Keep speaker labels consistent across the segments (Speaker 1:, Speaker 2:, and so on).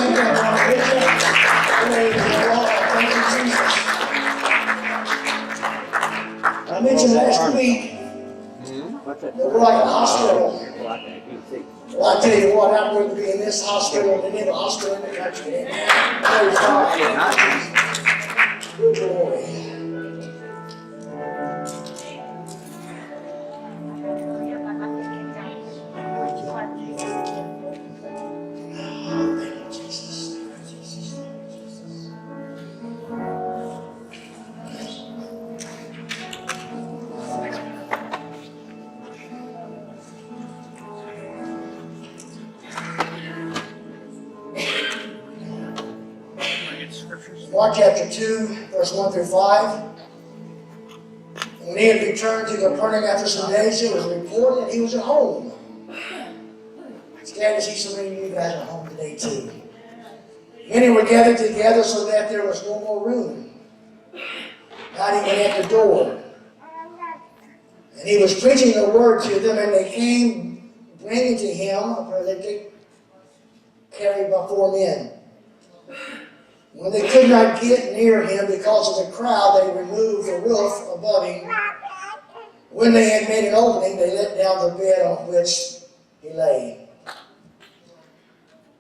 Speaker 1: thank you, Lord. Praise the Lord. Thank you, Jesus. I mentioned last week that we're like a hospital. Well, I tell you what, I'd rather be in this hospital than in a hospital in the country. Amen. Praise God. Good boy. Mark chapter 2, verse 1 through 5. And when he had returned to Capernaum after some days, it was reported that he was at home. It's glad to see so many of you guys at home today too. Many were gathered together so that there was no more room, not even at the door. And he was preaching the word to them, and they came bringing to him a paralytic carried by 4 men. When they could not get near him because of the crowd, they removed the roof above him. When they had made an opening, they let down the bed on which he lay.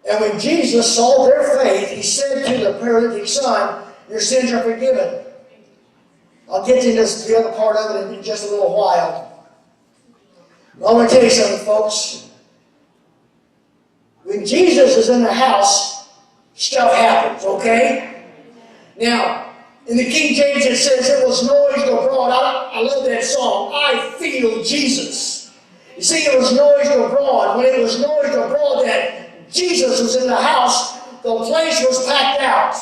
Speaker 1: And when Jesus saw their faith, he said to the paralytic, "Son, your sins are forgiven." I'll get to this, the other part of it in just a little while. But I want to tell you something, folks. When Jesus is in the house, stuff happens, okay? Now, in the King James it says it was noised abroad. I love that song, I Feel Jesus. You see, it was noised abroad. When it was noised abroad that Jesus was in the house, the place was packed out.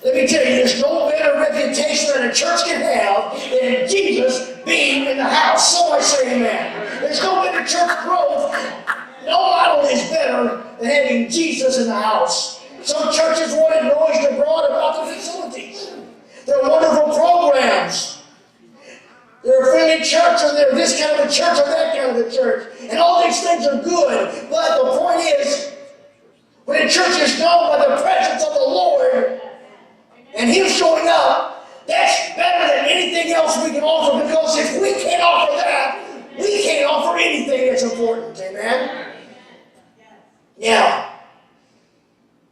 Speaker 1: Let me tell you, there's no better reputation that a church can have than Jesus being in the house. Somebody say amen. There's no better church growth. No model is better than having Jesus in the house. Some churches want it noised abroad about the facilities. They're wonderful programs. They're a friendly church, or they're this kind of a church, or that kind of a church. And all these things are good. But the point is, when a church is known by the presence of the Lord, and Him showing up, that's better than anything else we can offer, because if we can't offer that, we can't offer anything that's important. Amen? Now,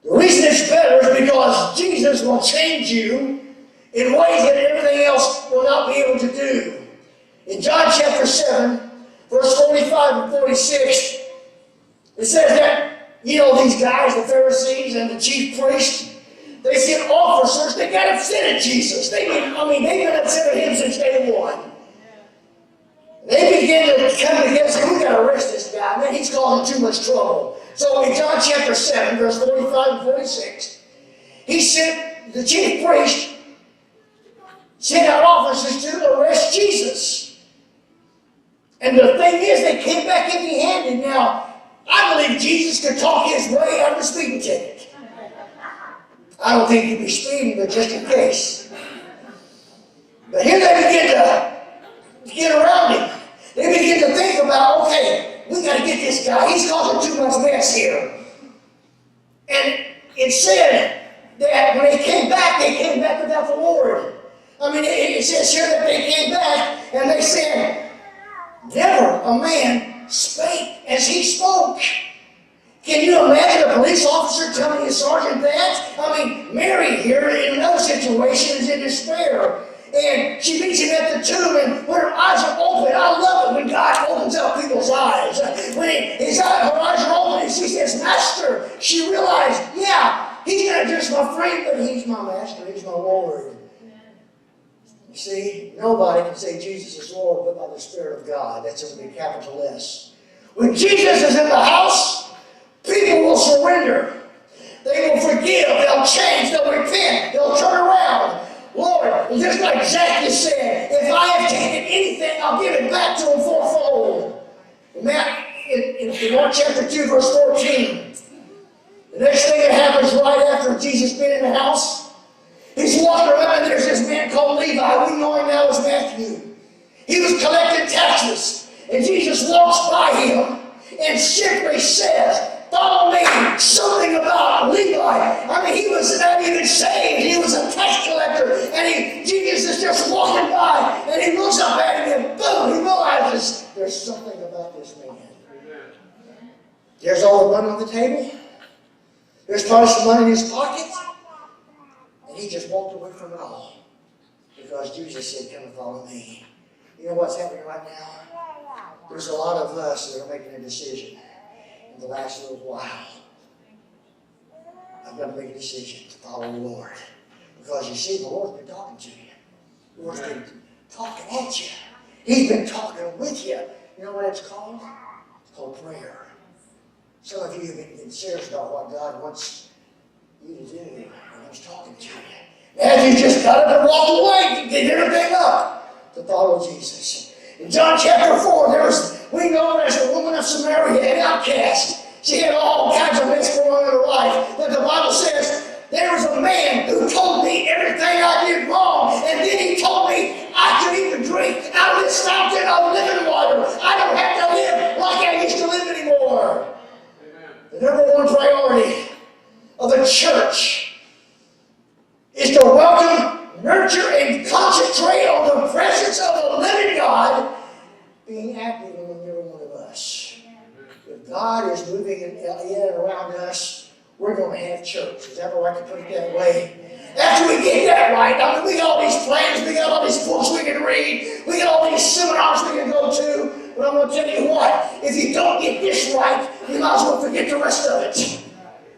Speaker 1: the reason it's better is because Jesus will change you in ways that everything else will not be able to do. In John chapter 7, verse 45 and 46, it says that, you know, these guys, the Pharisees and the chief priests, they sent officers, they got upset at Jesus. They've been upset at him since day one. They began to come together and say, we got to arrest this guy. Man, he's causing too much trouble. So in John chapter 7, verse 45 and 46, he sent the chief priest, sent out officers to arrest Jesus. And the thing is, they came back empty-handed. Now, I believe Jesus could talk his way out of the speeding ticket. I don't think he'd be speeding, but just in case. But here they begin to get around him. They begin to think about, okay, we got to get this guy. He's causing too much mess here. And it said that when they came back without the Lord. I mean, it says here that they came back and they said, never a man spake as he spoke. Can you imagine a police officer telling his sergeant that? I mean, Mary here in another situation is in despair. And she meets him at the tomb, and when her eyes are open, I love it when God opens up people's eyes. When her eyes are open and she says, Master, she realized, yeah, he's not just my friend, but he's my master, he's my Lord. You see, nobody can say Jesus is Lord but by the Spirit of God. That's in the capital S. When Jesus is in the house, people will surrender. They will forgive, they'll change, they'll repent, they'll turn around. Lord, just like Zacchaeus said, if I have taken anything, I'll give it back to him fourfold. In Mark chapter 2, verse 14, the next thing that happens right after Jesus been in the house, he's walking around and there's this man called Levi. We know him now as Matthew. He was collecting taxes, and Jesus walks by him and simply says, follow me. Something about Levi There's all the money on the table. There's probably some money in his pocket. And he just walked away from it all. Because Jesus said, come and follow me. You know what's happening right now? There's a lot of us that are making a decision in the last little while. I've got to make a decision to follow the Lord. Because you see, the Lord's been talking to you. The Lord's been talking at you. He's been talking with you. You know what it's called? It's called prayer. Some of you have been serious about what God wants you to do. And He's talking to you. And you just got up and walked away. You gave everything up to follow Jesus. In John chapter 4, we know there's a woman of Samaria, an outcast. She had all kinds of mess going on in her life. But the Bible says, there was a man who told me everything I did wrong, and then he told me I could even drink out of this fountain of living water. I don't have to live like I used to live anymore. Amen. The number one priority of the church is to welcome, nurture, and concentrate on the presence of the living God being active in every one of us. If God is moving in and around us, we're going to have church. Is that right to put it that way? After we get that right, I mean, we got all these plans, we got all these books we can read, we got all these seminars we can go to, but I'm going to tell you what, if you don't get this right, you might as well forget the rest of it.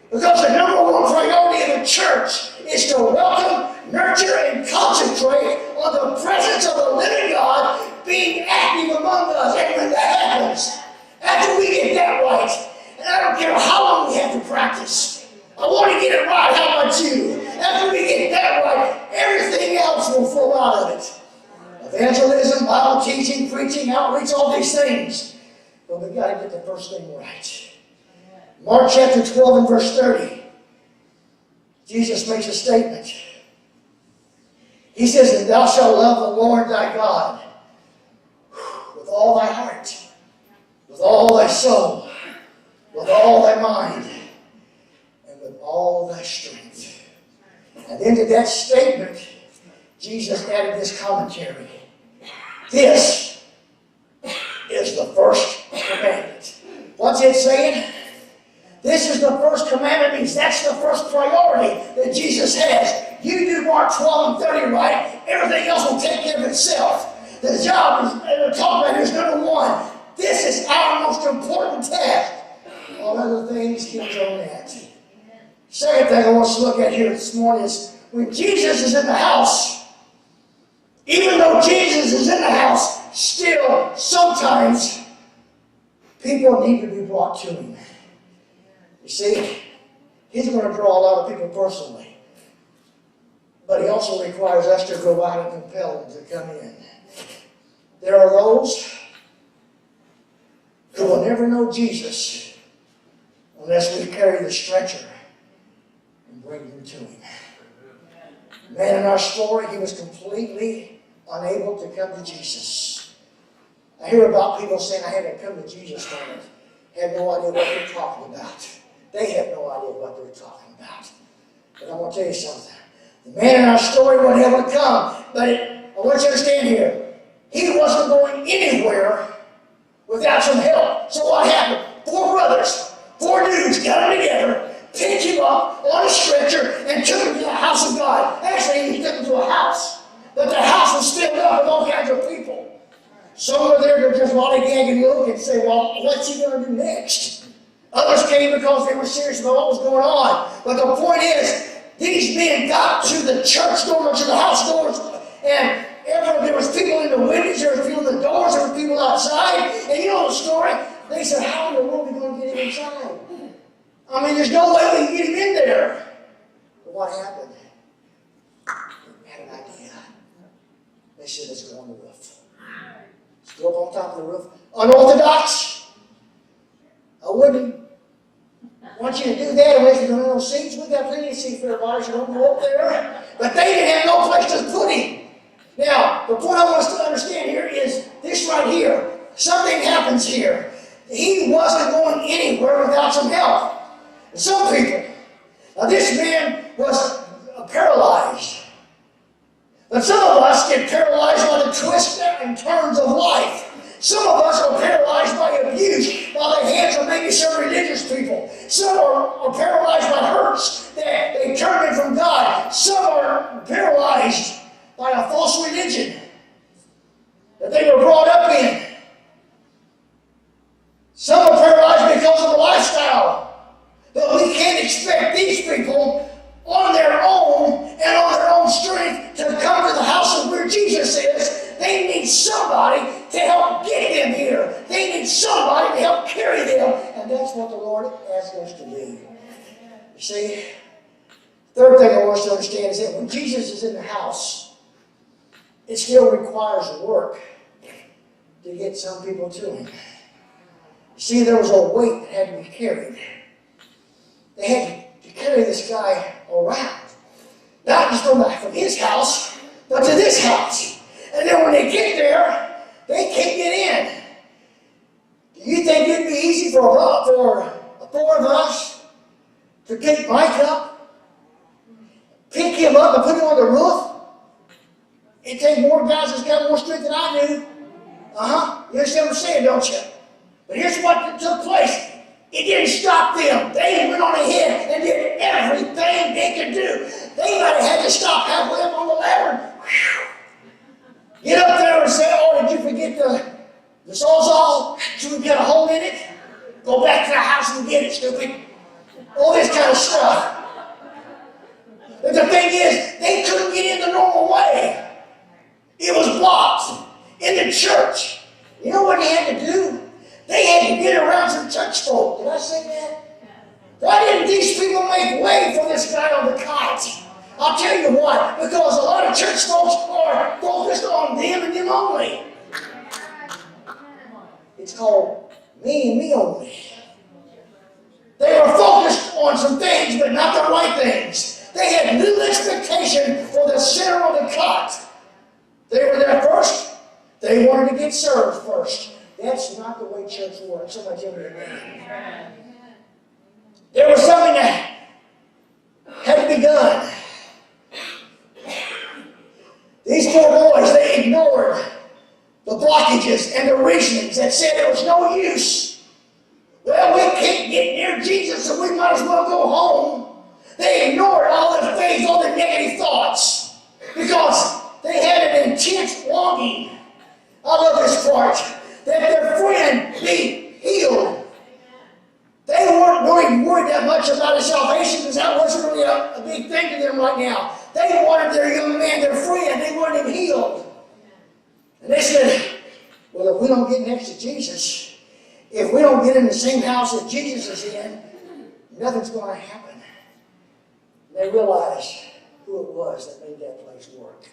Speaker 1: Because the number one priority of the church is to welcome, nurture, and concentrate on the presence of the living God being active among us. And when that happens, after we get that right, and I don't care how long we have to practice, I want to get it right. How about you? After we get that right, everything else will flow out of it. Evangelism, Bible teaching, preaching, outreach, all these things. But we've got to get the first thing right. Mark chapter 12 and verse 30. Jesus makes a statement. He says, and thou shalt love the Lord thy God with all thy heart, with all thy soul, with all thy mind, and with all thy strength. And into that statement, Jesus added this commentary. This is the first commandment. What's it saying? This is the first commandment, means that's the first priority that Jesus has. You do Mark 12 and 30 right, everything else will take care of itself. The job is, talk about is number one. This is our most important task. All other things hinge on that. Second thing I want us to look at here this morning is when Jesus is in the house, even though Jesus is in the house, still sometimes people need to be brought to Him. You see, He's going to draw a lot of people personally. But He also requires us to go out and compel them to come in. There are those who will never know Jesus unless we carry the stretcher and bring them to Him. The man in our story, he was completely unable to come to Jesus. I hear about people saying, I had to come to Jesus for it. Had no idea what they're talking about. They have no idea what they're talking about. But I'm going to tell you something. The man in our story wasn't able to come. But I want you to understand here, he wasn't going anywhere without some help. So what happened? 4 brothers, 4 dudes got him together, picked him up on a stretcher, and took him to the house of God. Actually, he took him to a house. But the house was filled up with all kinds of people. Some were there to just lollygag and look and say, well, what's he going to do next? Others came because they were serious about what was going on. But the point is, these men got to the church doors, to the house doors, and there was people in the windows, there was people in the doors, there were people outside. And you know the story. They said, how in the world are we going to get him inside? I mean, there's no way we can get him in there. But what happened? They had an idea. They said, let's go on the roof. Let's go up on top of the roof. Unorthodox. I wouldn't want you to do that unless you don't have no seats. We got plenty of seats for everybody, so don't go up there. But they didn't have no place to put him. Now, the point I want us to understand here is this right here. Something happens here. He wasn't going anywhere without some help. And some people. Now, this man was paralyzed. But some of us get paralyzed by the twists and turns of life. Some of us are paralyzed by abuse, by the hands of maybe some religious people on their own and on their own strength to come to the house of where Jesus is. They need somebody to help get them here. They need somebody to help carry them. And that's what the Lord asks us to do. You see, third thing I want us to understand is that when Jesus is in the house, it still requires work to get some people to him. You see, there was a weight that had to be carried. They had to carry this guy around. Not just from his house, but to this house. And then when they get there, they can't get in. Do you think it'd be easy for four of us to pick Mike up, pick him up and put him on the roof? It'd take more guys that's got more strength than I do. You understand what I'm saying, don't you? But here's what took place. It didn't stop them. They went on ahead and did everything they could do. They might have had to stop halfway up on the ladder. Get up there and say, oh, did you forget the sawzall? Should we get a hole in it? Go back to the house and get it, stupid. All this kind of stuff. But the thing is, they couldn't get in the normal way. It was blocked in the church. You know what they had to do? They had to get around some church folk. Did I say that? Why didn't these people make way for this guy on the cot? I'll tell you why. Because a lot of church folks are focused on them and them only. It's called me and me only. They were focused on some things, but not the right things. They had little expectation for the center of the cot. They were there first. They wanted to get served first. That's not the way church works. Somebody tell me amen. There was something that had to be done. These poor boys, they ignored the blockages and the reasonings that said there was no use. Well, we can't get near Jesus, so we might as well go home. They ignored all the things, all the negative thoughts, because they had an intense longing. I love this part. That their friend be healed. They weren't really worried that much about his salvation because that wasn't really a big thing to them right now. They wanted their young man, their friend, they wanted him healed. And they said, well, if we don't get next to Jesus, if we don't get in the same house that Jesus is in, nothing's going to happen. And they realized who it was that made that place work.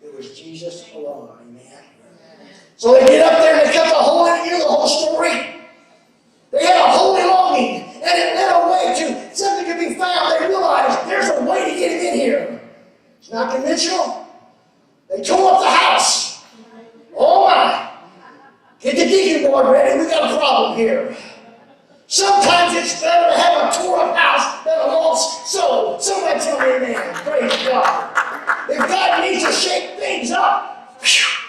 Speaker 1: It was Jesus alone. Amen. So they get up there and they cut the hole in it. You know the whole story. They had a holy longing, and it led away to something could be found. They realized there's a way to get him in here. It's not conventional. They tore up the house. Oh my! Get the deacon board ready. We got a problem here. Sometimes it's better to have a tore up house than a lost soul. Somebody tell me amen. Praise God. If God needs to shake things up,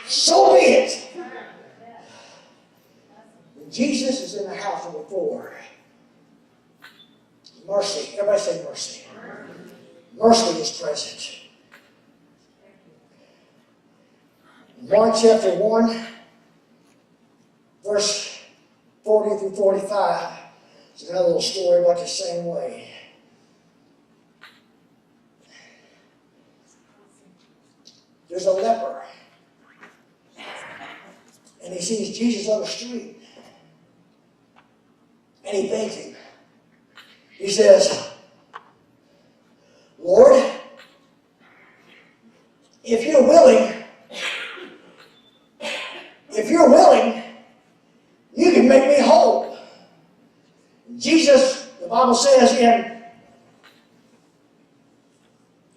Speaker 1: so be it. Jesus is in the house, number 4. Mercy. Everybody say mercy. Mercy is present. Mark chapter 1, verse 40 through 45. It's another little story about the same way. There's a leper. And he sees Jesus on the street. And he begs him. He says, Lord, if you're willing, you can make me whole. Jesus, the Bible says in,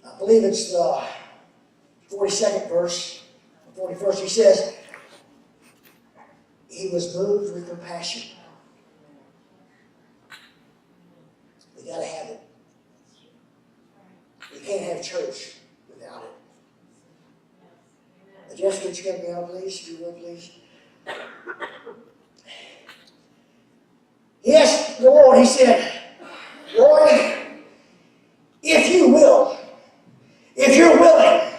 Speaker 1: I believe it's the 42nd verse, 41st, he says, he was moved with compassion. You got to have it. You can't have church without it. Jessica, would you get me out, please? If you would, please. He asked the Lord, he said, Lord, if you will, if you're willing.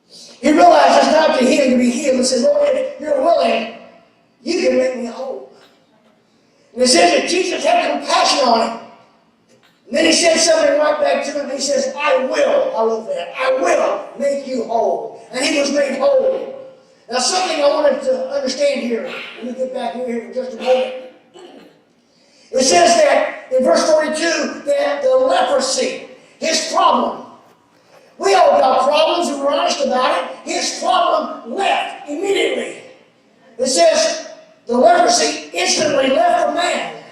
Speaker 1: He realized it's not to him to be healed. He said, Lord, if you're willing, you can make me whole. And it says that Jesus had compassion on him. And then he said something right back to him. He says, I will. I love that. I will make you whole. And he was made whole. Now something I wanted to understand here. Let me get back here for just a moment. It says that in verse 42 that the leprosy, his problem. We all got problems and we're honest about it. His problem left immediately. It says the leprosy instantly left the man.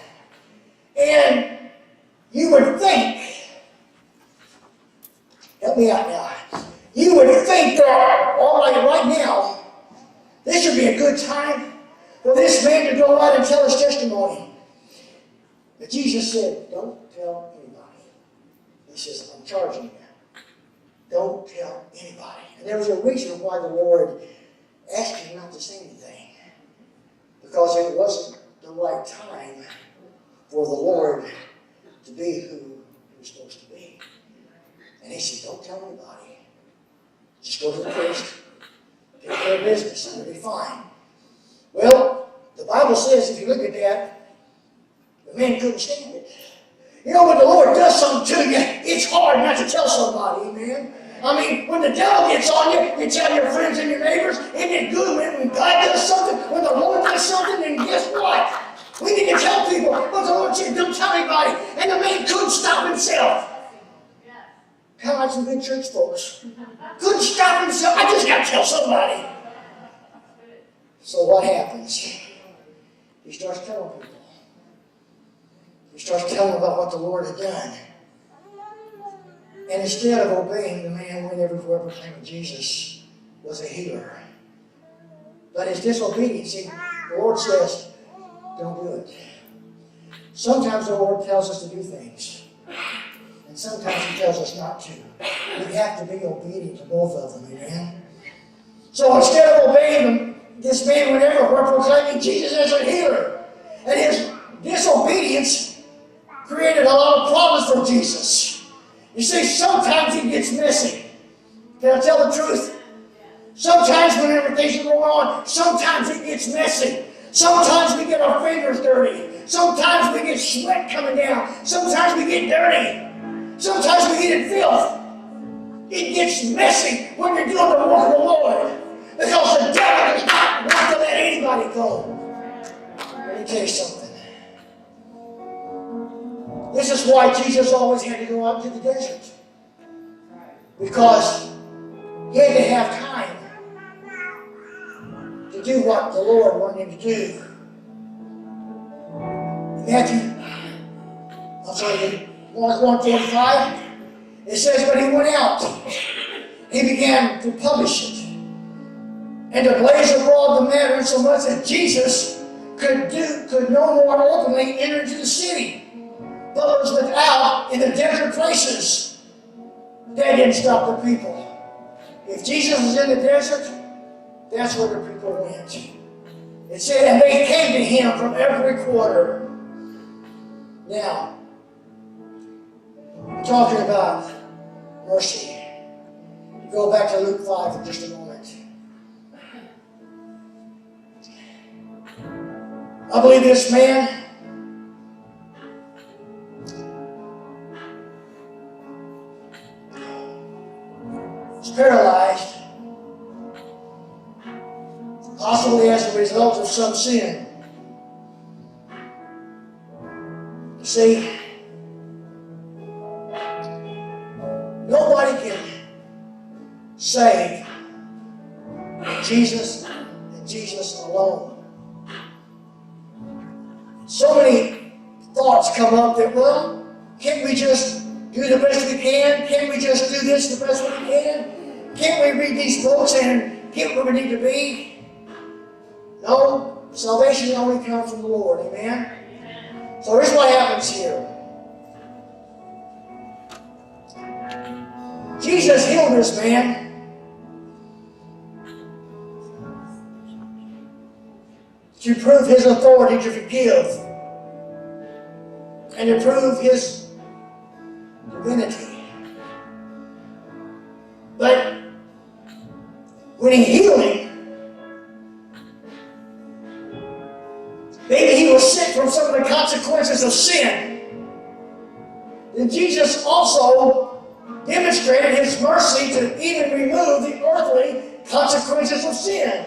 Speaker 1: And you would think, help me out now, you would think that, all right now, this would be a good time for this man to go out and tell his testimony. But Jesus said, don't tell anybody. He says, I'm charging you. Don't tell anybody. And there was a reason why the Lord asked him not to say anything. Because it wasn't the right time for the Lord to be who he was supposed to be. And he said, don't tell anybody. Just go to the priest. Take care of business and it'll be fine. Well, the Bible says, if you look at that, the man couldn't stand it. You know, when the Lord does something to you, it's hard not to tell somebody, amen? I mean, when the devil gets on you, you tell your friends and your neighbors. Isn't it good when God does something, when the Lord does something, and guess what? We need to tell people, but the Lord said, don't tell anybody. And the man couldn't stop himself. Kind of like some good church folks. Couldn't stop himself. I just got to tell somebody. So what happens? He starts telling people. He starts telling about what the Lord had done. And instead of obeying, the man went everywhere proclaiming Jesus was a healer. But his disobedience, the Lord says, don't do it. Sometimes the Lord tells us to do things. And sometimes he tells us not to. We have to be obedient to both of them, amen? So instead of obeying them, this man went everywhere proclaiming Jesus as a healer. And his disobedience created a lot of problems for Jesus. You see, sometimes it gets messy. Can I tell the truth? Sometimes when everything's going on, sometimes it gets messy. Sometimes we get our fingers dirty. Sometimes we get sweat coming down. Sometimes we get dirty. Sometimes we get in filth. It gets messy when you're doing the work of the Lord. Because the devil does not want to let anybody go. Let me tell you something. This is why Jesus always had to go out to the desert. Because he had to have time to do what the Lord wanted him to do. In Matthew, Mark 1:45, it says, but he went out. He began to publish it. And to blaze abroad the matter insomuch that Jesus could no more openly enter into the city, but was without in the desert places. That didn't stop the people. If Jesus was in the desert, that's where the people went. It said, and they came to him from every quarter. Now, we're talking about mercy. Go back to Luke 5 for just a moment. I believe this man was paralyzed, possibly as a result of some sin. You see, nobody can save Jesus and Jesus alone. So many thoughts come up that, well, can't we just do the best we can? Can't we just do this the best we can? Can't we read these books and get where we need to be? No, salvation only comes from the Lord, amen? So here's what happens here. Jesus healed this man. To prove his authority to forgive and to prove his divinity. But when he healed him, maybe he was sick from some of the consequences of sin. then Jesus also demonstrated His mercy to even remove the earthly consequences of sin.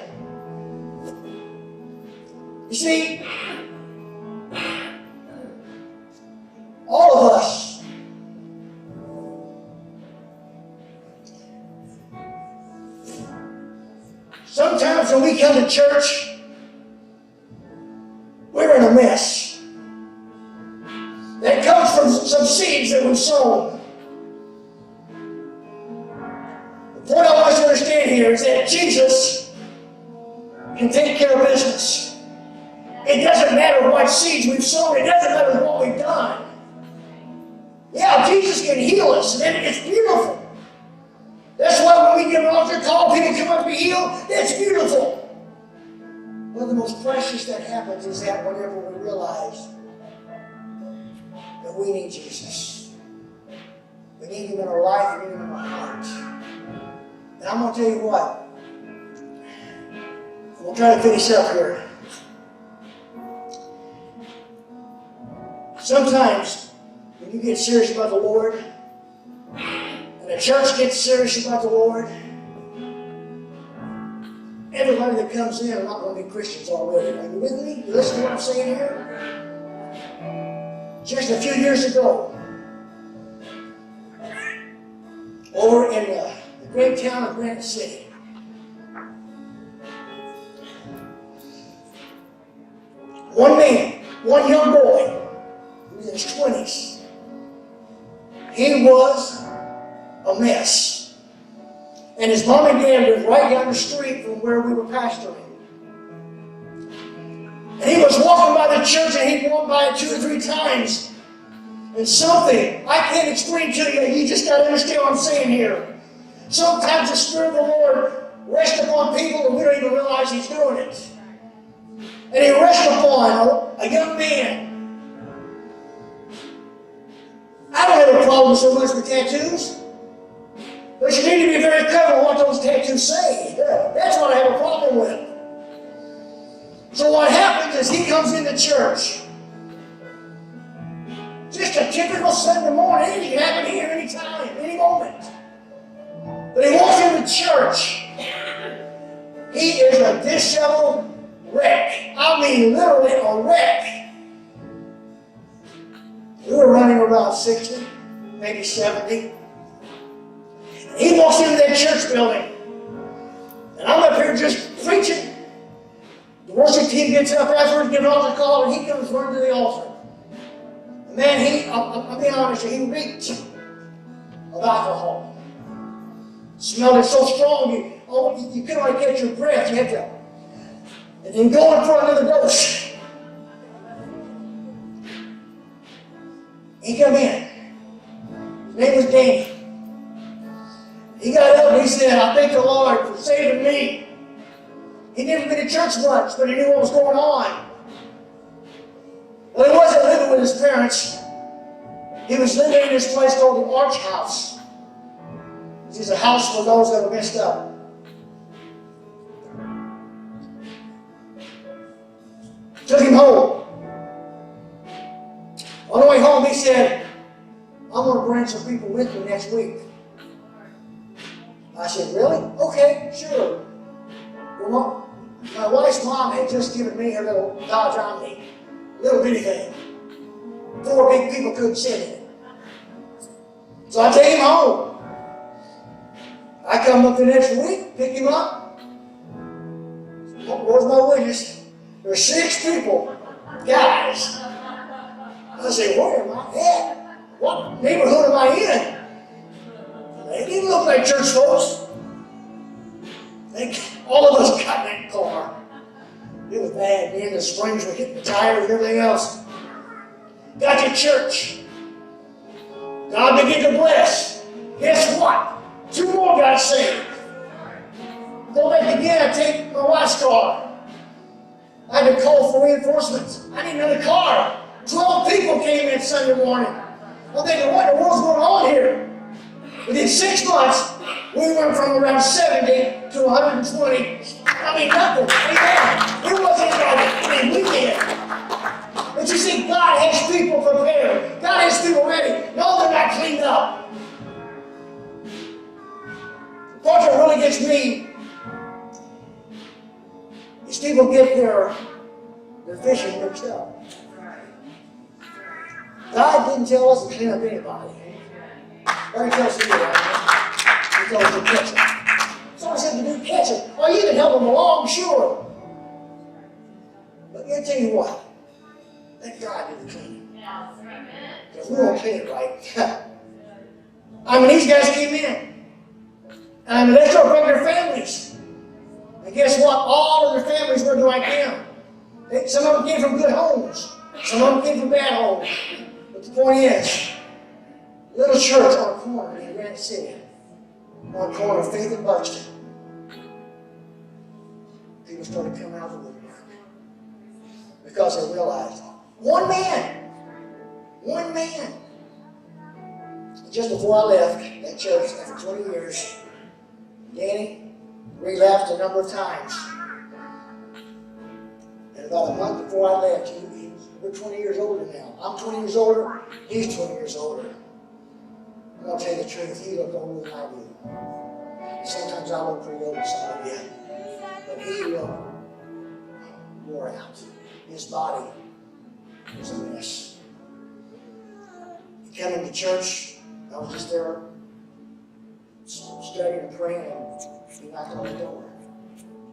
Speaker 1: You see, all of us sometimes when we come to church, we're in a mess. That comes from some seeds that we've sown. The point I want you to understand here is that Jesus can take care of business. It doesn't matter what seeds we've sown. It doesn't matter what we've done. Yeah, Jesus can heal us, and it's beautiful. That's why when we get an altar call, people come up to be healed. That's beautiful. One of the most precious that happens is that whenever we realize that we need Jesus. We need Him in our life, we need Him in our heart. And I'm going to tell you what. We'll try to finish up here. Sometimes, when you get serious about the Lord, and the church gets serious about the Lord, everybody that comes in are not going to be Christians already. Are you with me? You listen to what I'm saying here? Just a few years ago, over in the great town of Granite City, one man, one young boy, he was in his 20s. He was a mess. And his mom and dad lived right down the street from where we were pastoring. And he was walking by the church, and he'd walk by it 2 or 3 times. And something I can't explain to you, you just got to understand what I'm saying here. Sometimes the Spirit of the Lord rests upon people and we don't even realize He's doing it. And He rests upon a young man. I don't have a problem so much with tattoos. But you need to be very careful what those tattoos say. That's what I have a problem with. So what happens is he comes into church. Just a typical Sunday morning. It can happen here anytime, any moment. But he walks into church. He is a disheveled wreck. I mean literally a wreck. We were running around 60, maybe 70. He walks into that church building, and I'm up here just preaching. The worship team gets up afterwards, gives an altar call, and he comes running to the altar. And man, I'll be honest, he reeked of alcohol. Smelled it so strong, you couldn't really catch your breath. You had to, and then go in for another dose. He come in. His name was Danny. He got up and he said, I thank the Lord for saving me. He'd never been to church once, but he knew what was going on. Well, he wasn't living with his parents. He was living in this place called the Arch House. Which is a house for those that are messed up. Took him home. On the way home, he said, I'm going to bring some people with me next week. I said, really? Okay, sure. Well, my wife's mom had just given me her little Dodge Omni. Little bitty thing. 4 big people couldn't sit in it. So I take him home. I come up the next week, pick him up. Where's my witness? There's 6 people, guys. I said, where am I at? What neighborhood am I in? They didn't look like church folks. All of us got in that car. It was bad, man. The springs were hitting the tires and everything else. Got to church. God began to bless. Guess what? 2 more got saved. Go back again, I take my wife's car. I had to call for reinforcements. I need another car. 12 people came in Sunday morning. I'm thinking, what in the world's going on here? Within 6 months, we went from around 70 to 120. I mean, nothing. Amen. It wasn't like we did. But you see, God has people prepared. God has people ready. No, they're not cleaned up. The part that really gets me is people get their vision mixed up. God didn't tell us to clean up anybody. Or He tells us to do that. He told us to catch them. Someone said to do catch them. Well, you can help them along, sure. But I'll tell you what. Let God do the cleaning. Because we won't clean it right. I mean, these guys came in. I mean, they started bringing their families. And guess what? All of their families were like them. Some of them came from good homes. Some of them came from bad homes. But the point is, little church on a corner in Granite City, on a corner of Faith and Buxton, people started coming out of the woodwork because they realized one man. Just before I left that church after 20 years, Danny relapsed a number of times. And about a month before I left, we're 20 years older now. I'm 20 years older, he's 20 years older. I'm going to tell you the truth, he looked older than I do. Sometimes I look pretty old to some of you. But he looked wore out. His body was a mess. He came into church, I was just there studying and praying, and he knocked on the door,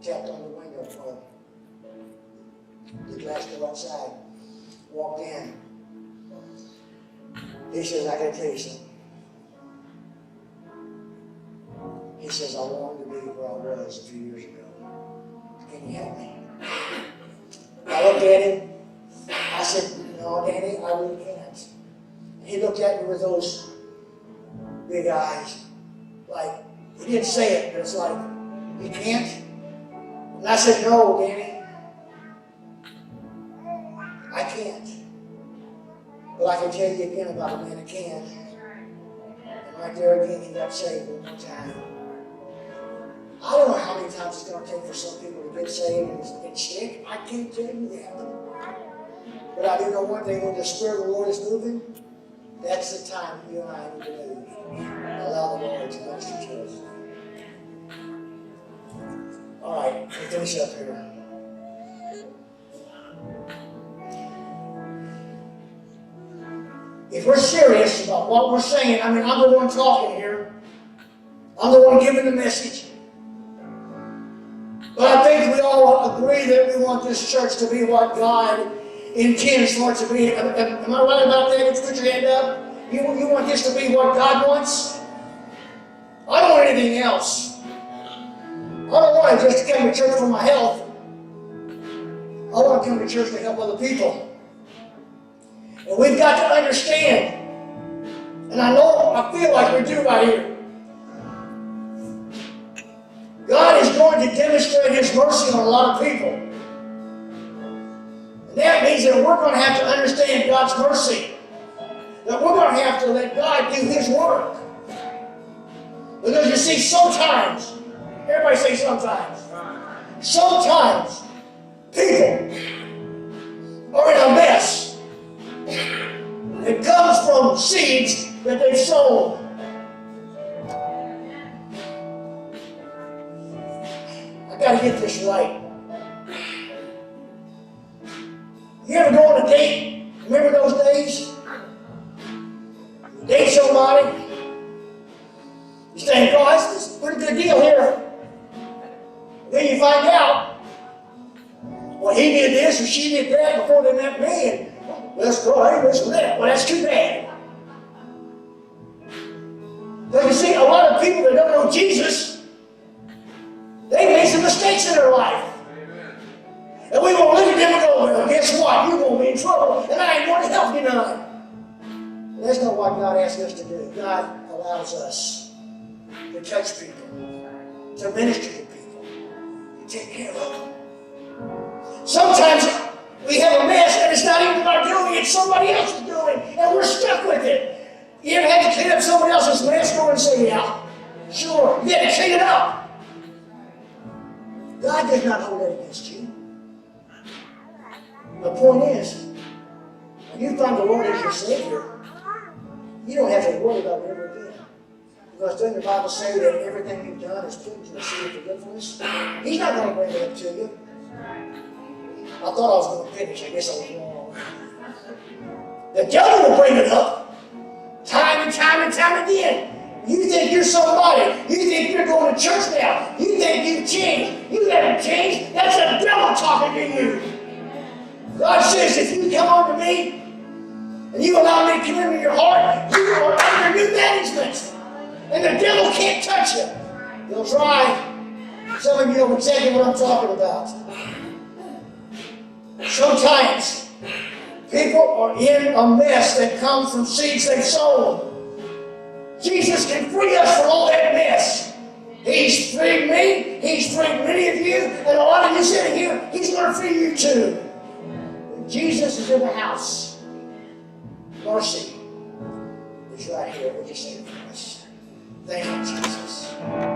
Speaker 1: tapped on the window for the glass door outside, walked in. He says, I gotta tell you something. He says, I long to be where I was a few years ago. Can you help me? I looked at him. I said, no, Danny, I really can't. He looked at me with those big eyes. Like, he didn't say it, but it's like, you can't? And I said, no, Danny. I can't. But I can tell you again about a man that can. And right there again, he got saved one more time. I don't know how many times it's going to take for some people to get saved and stick. I can't tell you that. But I do know one thing, when the Spirit of the Lord is moving, that's the time you and I need to move. Allow the Lord to minister to us. All right, we'll finish up here. If we're serious about what we're saying, I mean, I'm the one talking here. I'm the one giving the message. But I think we all agree that we want this church to be what God intends for it to be. Am I right about that? Would you put your hand up? You want this to be what God wants? I don't want anything else. I don't want to just come to church for my health. I want to come to church to help other people. And we've got to understand, and I feel like we do right here. God is going to demonstrate His mercy on a lot of people. And that means that we're going to have to understand God's mercy. That we're going to have to let God do His work. Because you see, sometimes, everybody say sometimes, people are in a mess. It comes from seeds that they've sown. I got to get this right. You ever go on a date? Remember those days? You date somebody. You think, oh, this is a pretty good deal here. Then you find out, well, he did this or she did that before they met me, and let's go ahead, let's do that. Well, that's too bad. But you see, a lot of people that don't know Jesus, they made some mistakes in their life. Amen. And we won't look at them and go, well, guess what? You're going to be in trouble, and I ain't going to help you none. That's not what God asks us to do. God allows us to touch people, to minister to people, to take care of them. Sometimes we have a mess and it's not even our doing, it's somebody else's doing, and we're stuck with it. You ever had to clean up somebody else's mess? Go and say, yeah, sure. You had to clean it up. God does not hold that against you. The point is, worry about it ever again. Because doesn't the Bible say that everything you've done is put into the sea of forgetfulness? He's not going to bring it up to you. I thought I was going to finish. I guess I was wrong. The devil will bring it up time and time again. You think you're somebody. You think you're going to church now. You think you've changed. You haven't changed. That's the devil talking to you. God says, if you come unto me and you allow me to come into your heart, you are under new management. And the devil can't touch you. He'll try. Some of you know exactly what I'm talking about. Sometimes people are in a mess that comes from seeds they've sown. Jesus can free us from all that mess. He's freed me. He's freed many of you. And a lot of you sitting here, He's going to free you too. When Jesus is in the house, mercy is right here. Would you say it for us? Thank you, Jesus.